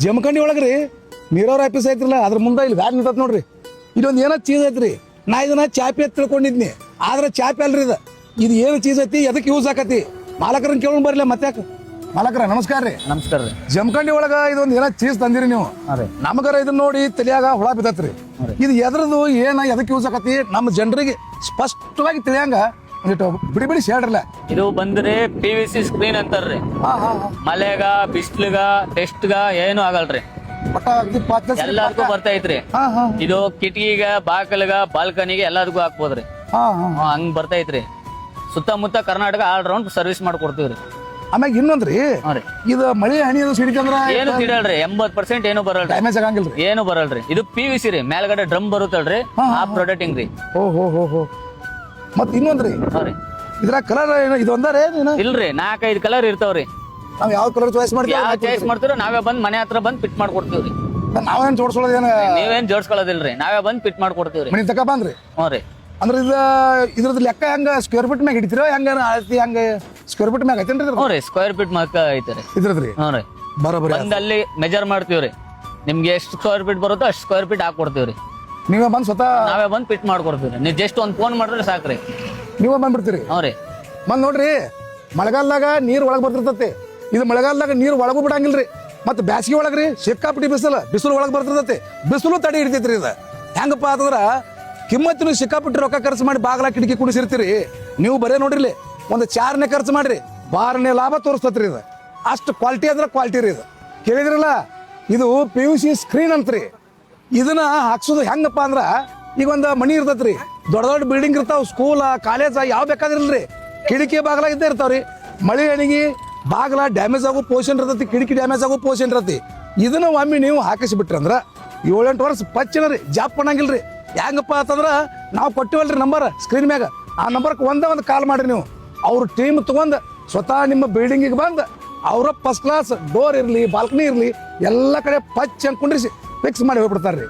ಜಮಖಂಡಿ ಒಳಗ್ರಿ ನೀರಾವರಿ ಆಫೀಸ್ ಐತ್ರಲ್ಲ ಅದ್ರ ಮುಂದೆ ಇಲ್ಲಿ ಗಾಡಿ ನಿಂತತ್ ನೋಡ್ರಿ ಇಲ್ಲೊಂದು ಏನೋ ಚೀಸ್ ಐತ್ರಿ ನಾ ಇದನ್ನ ಚಾಪಿ ಅಂತ ತಿಳ್ಕೊಂಡಿದ್ನಿ ಆದ್ರೆ ಚಾಪಿ ಅಲ್ರಿ ಇದು ಏನು ಚೀಸ್ ಐತಿ ಎದಕ್ಕೆ ಯೂಸ್ ಆಕತಿ ಮಾಲಕರನ್ನ ಕೇಳೋಣ ಬರ್ಲಿ ಮತ್ತೆ ಮಾಲಕರ ನಮಸ್ಕಾರ ರೀ. ನಮಸ್ಕಾರ ರೀ. ಜಮಖಂಡಿ ಒಳಗ ಇದೊಂದು ಏನೋ ಚೀಸ್ ತಂದಿರಿ ನೀವು. ನಮಗರ ಇದನ್ನ ನೋಡಿ ತಲಿಯಾಗ ಹುಳ ಬಿದ್ದತ್ರಿ. ಇದು ಎದ್ರದು ಏನ ಎದಕ್ಕೆ ಯೂಸ್ ಆಕತಿ ನಮ್ಮ ಜನರಿಗೆ ಸ್ಪಷ್ಟವಾಗಿ ತಿಳಿಯಂಗ ಒಂದಿಟ್ಟು ಬಿಡಿ ಬಿಡಿ ಹೇಳ್ರಲ್ಲ. ಇದು ಬಂದ್ರೆ PVC ಸ್ಕ್ರೀನ್ ಅಂತಾರ್ರಿ. ಮಳೆಗ ಬಿಸ್ಲುಗ ಟೆಸ್ಟ್ಗ ಏನು ಆಗಲ್ರಿ, ಎಲ್ಲದಕ್ಕೂ ಬರ್ತೈತ್ರಿ. ಇದು ಕಿಟಕಿಗ ಬಾಕಲ್ಗ ಬಾಲ್ಕನಿಗೆ ಎಲ್ಲದಕ್ಕೂ ಹಾಕ್ಬೋದ್ರಿ. ಹಂಗ್ ಬರ್ತೈತ್ರಿ. ಸುತ್ತಮುತ್ತ ಕರ್ನಾಟಕ ಆಲ್ ರೌಂಡ್ ಸರ್ವಿಸ್ ಮಾಡ್ಕೊಡ್ತೀವ್ರಿ. ಆಮ್ಯಾಗ ಇನ್ನೊಂದ್ರಿ ಇದು ಮಳೆ ಹನಿ ಅದು ಸಿಡಿತಂದ್ರ ಏನು ಸಿಡಲ್ರಿ, 80% ಏನು ಬರಲ್ರಿ, ಡ್ಯಾಮೇಜ್ ಆಗಂಗಿಲ್ರಿ, ಏನು ಬರಲ್ರಿ. ಇದು PVC ರೀ, ಮೇಲ್ಗಡೆ ಡ್ರಮ್ ಬರುತ್ತಲ್ರಿ, ಆ ಪ್ರೊಡಕ್ಟಿಂಗ್ ರೀ. ಓಹೋ ಮತ್ ಇನ್ನೊಂದ್ರಿ ಇದ್ರ ಕಲರ್ ಇದು ಒಂದಾರೆ ಇಲ್ರಿ, 4-5 ಕಲರ್ ಇರ್ತಾವ್ರಿ. ನಾವ್ ಯಾವ ಕಲರ್ ಚಾಯ್ಸ್ ಮಾಡ್ತೀವಿ, ಯಾವ ಚಾಯ್ಸ್ ಮಾಡ್ತೀರೋ ನಾವೇ ಬಂದ್ ಮನೆ ಹತ್ರ ಬಂದ್ ಫಿಟ್ ಮಾಡ್ಕೊಡ್ತೀವ್ರಿ. ನಾವೇನ್ ಜೋಡ್ಸೋದೇನ, ನೀವೇನ್ ಜೋಡ್ಸ್ಕೊಳ್ಳೋದಿಲ್ರಿ, ನಾವೇ ಬಂದ್ ಫಿಟ್ ಮಾಡ್ಕೊಡ್ತೀವ್ರಿ. ಮನಿ ತಕ ಬಂದ್ರಿ. ಹ್ಞೂ ರೀ. ಅಂದ್ರೆ ಇದ್ರದ್ದು ಲೆಕ್ಕ ಹೆಂಗ ಸ್ಕ್ವೇರ್ ಫೀಟ್ ಮ್ಯಾಗ ಹಿಡಿತೀರೋ ಹೆಂಗ ಅಳತಿ ಹಂಗ ಸ್ಕ್ವೇರ್ ಫೀಟ್ ಮ್ಯಾಗ ಐತೇನ್ರಿ? ಹ್ಞೂ ರೀ, ಸ್ಕ್ವೇರ್ ಫೀಟ್ ಮಕ್ಕ ಐತ್ರಿ ಇದ್ರದ್ರಿ. ಹ್ಞೂ ರೀ, ಬರೋಬರಿ ಬಂದ್ ಅಲ್ಲಿ ಮೆಜರ್ ಮಾಡ್ತೀವ್ರಿ. ನಿಮ್ಗೆ ಎಷ್ಟು ಸ್ಕ್ವೇರ್ ಫೀಟ್ ಬರುತ್ತೋ ಅಷ್ಟು ಸ್ಕ್ವೇರ್ ಫೀಟ್ ಹಾಕೊಡ್ತೀವ್ರಿ. ನೀವೇ ಬಂದ್ ಸ್ವತಃ ನಾವೇ ಬಂದ್ ಫಿಟ್ ಮಾಡ್ಕೊಡ್ತೀವ್ರಿ. ನೀವು ಜಸ್ಟ್ ಒಂದ್ ಫೋನ್ ಮಾಡಿದ್ರೆ ಸಾಕ್ರಿ, ನೀವೇ ಬಂದ್ಬಿಡ್ತೀರಿ. ಹ್ಞೂ ರೀ. ಬಂದ್ ನೋಡ್ರಿ, ಮಳೆಗಾಲದಾಗ ನೀರ್ ಒಳಗ್ ಬರ್ತಿರ್ತತಿ. ಇದು ಮಳೆಗಾಲದಾಗ ನೀರ್ ಒಳಗೂ ಬಿಡಂಗಿಲ್ರಿ. ಮತ್ ಬ್ಯಾಸಿಗೆ ಒಳಗ್ರಿ ಸಿಕ್ಕಾಪಟ್ಟಿ ಬಿಸಿಲು ಒಳಗ್ ಬರ್ತಿರ್ತತಿ. ಬಿಸಿಲು ತಡಿ ಹಿಡಿತೈತ್ರಿ. ಇದು ಹೆಂಗಪ್ಪ ಅಂತಂದ್ರ ಕಿಮ್ಮತ್ತಿನ ಸಿಕ್ಕಾಪಟ್ಟಿ ರೊಕ್ಕ ಖರ್ಚು ಮಾಡಿ ಬಾಗಲ ಕಿಟಕಿ ಕುಡಿಸಿರ್ತೀರಿ. ನೀವು ಬರೇ ನೋಡ್ರಿ ಒಂದು 4ನೇ ಖರ್ಚು ಮಾಡ್ರಿ 6ನೇ ಲಾಭ ತೋರಿಸ್ತತ್ರಿ. ಇದು ಅಷ್ಟು ಕ್ವಾಲಿಟಿ ಅಂದ್ರೆ ಕ್ವಾಲಿಟಿ ರೀ. ಇದು ಕೇಳಿದ್ರಲ್ಲ, ಇದು PVC ಸ್ಕ್ರೀನ್ ಅಂತ್ರಿ. ಇದನ್ನ ಹಾಕ್ಸೋದು ಹೆಂಗಪ್ಪ ಅಂದ್ರ ಈಗ ಒಂದು ಮನಿ ಇರ್ತೈತ್ರಿ, ದೊಡ್ಡ ದೊಡ್ಡ ಬಿಲ್ಡಿಂಗ್ ಇರ್ತಾವ, ಸ್ಕೂಲ್ ಕಾಲೇಜ್ ಯಾವ ಬೇಕಾದ್ರಿಲ್ರಿ, ಕಿಟಕಿ ಬಾಗಲ ಇದ್ದೇ ಇರ್ತಾವ್ರಿ. ಮಳೆ ಹಣಿಗಿ ಬಾಗಲ ಡ್ಯಾಮೇಜ್ ಆಗೋ ಪೋಷನ್ ಇರ್ತೈತಿ, ಕಿಟಕಿ ಡ್ಯಾಮೇಜ್ ಆಗೋ ಪೋಷನ್ ಇರ್ತೈತಿ. ಇದನ್ನ ಒಮ್ಮೆ ನೀವು ಹಾಕಿಸ್ಬಿಟ್ರಿ ಅಂದ್ರ 7-8 ವರ್ಷ ಪಚ್ಚಿನ ರೀ, ಜಾಪ್ ಮಾಡಂಗಿಲ್ರಿ. ಹೆಂಗಪ್ಪ ಅಂತಂದ್ರ ನಾವು ಕೊಟ್ಟಿವಲ್ರಿ ನಂಬರ್ ಸ್ಕ್ರೀನ್ ಮ್ಯಾಗ, ಆ ನಂಬರ್ಗೆ ಒಂದು ಕಾಲ್ ಮಾಡ್ರಿ. ನೀವು ಅವ್ರ ಟೀಮ್ ತಗೊಂಡ್ ಸ್ವತಃ ನಿಮ್ಮ ಬಿಲ್ಡಿಂಗಿಗೆ ಬಂದ್ ಅವ್ರ ಫಸ್ಟ್ ಕ್ಲಾಸ್ ಡೋರ್ ಇರ್ಲಿ ಬಾಲ್ಕನಿ ಇರ್ಲಿ ಎಲ್ಲ ಕಡೆ ಪಚ್ ಅಂದ್ ಕುಂಡ್ರಿಸಿ ಫಿಕ್ಸ್ ಮಾಡಿ ಹೋಗ್ಬಿಡ್ತಾರ್ರಿ.